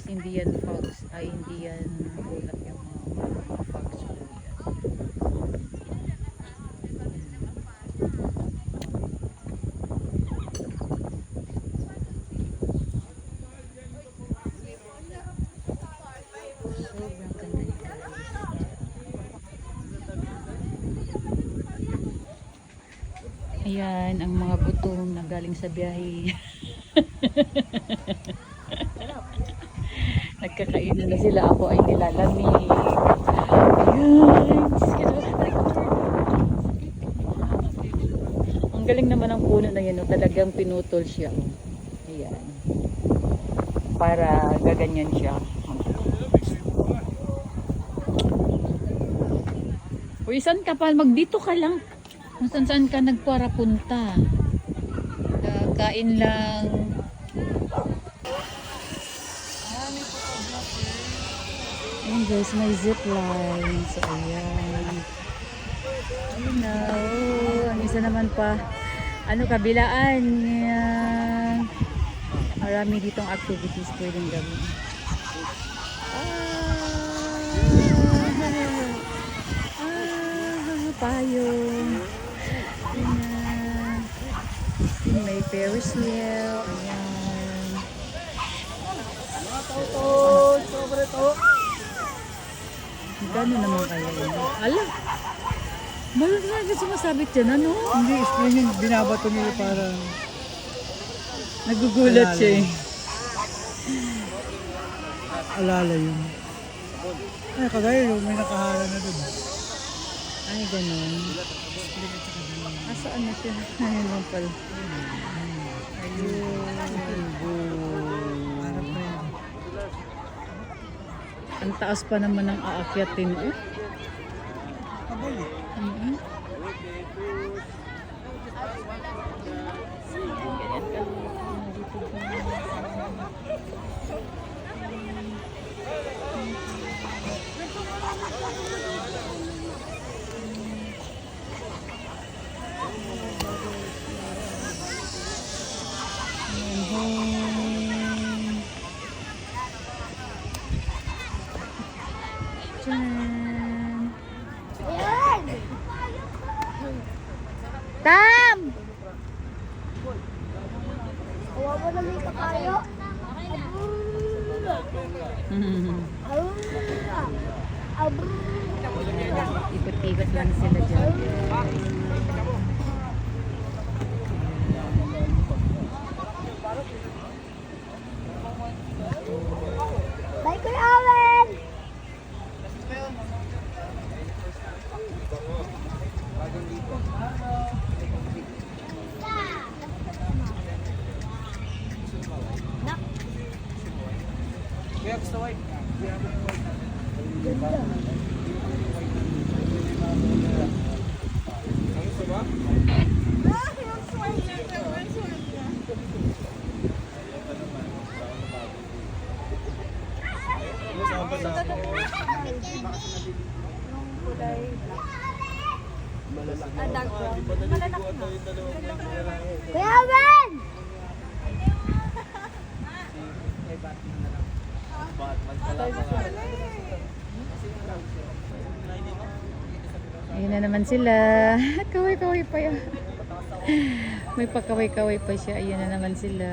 hindi yan fogs, ay hindi yan ulap yung mga fogs po yan. Sobrang ganda nila. Ayan ang mga butong na galing sa biyahe. Nagkakainan na sila, ako ay nilalamig. Ayan. Ang galing naman ang puno na yan, talagang pinutol siya. Ayan. Para gaganyan siya. Uy, saan ka pa? Magdito ka lang. Saan ka nagpara punta? Kain lang. Ayan guys, may zip line. So ayan. Ayun na. Oh, ang isa naman pa. Ano, kabilaan. Ayan. Marami ditong activities pwedeng gawin. Payong. Ayan. May Ferris wheel. Ayan. Sobre to. Gano'n naman kaya yun? Ala! Malun na agad sumasabit yan, ano? Hindi, spring yung binabato nila para Nagugulat siya eh. alala yun. Ay, kagaya yun, may nakahala na dun. Ay, gano'n. Asaan na siya? Ayun lang pala. Ayun. Harap na yun. Ang taas pa naman ng aakyatin. Eh. Abay, Tam! Wawa na may kakayo. Ikot-ikot lang sila dyan. Bye, Kuya Owen! kaya gusto white. Kuya Owen! Ayun na naman sila. Kaway-kaway pa yan. May pakaway-kaway pa siya. Ayun na naman sila.